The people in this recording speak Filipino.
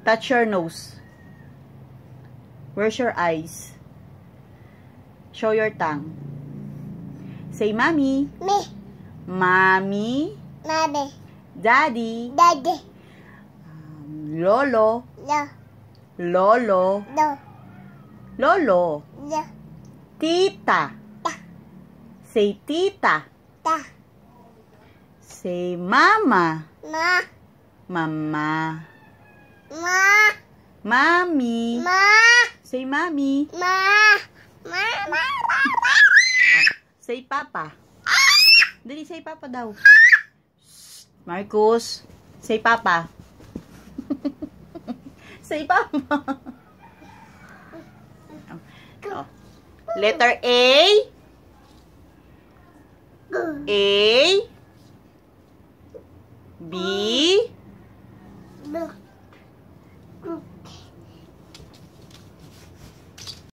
Touch your nose. Where's your eyes? Show your tongue. Say mommy. Me. Mommy. Mommy. Daddy. Daddy. Lolo. No. Lolo. No. Lolo. No. Tita. Ta. Say tita. Ta. Say mama. Ma. Mama. Ma. Mommy. Ma. Say mommy. Ma. Ma. Ma. Ma. Say papa. Dali, say papa daw. Marcus, say papa. Say papa. Oh. Letter A. A. B. No.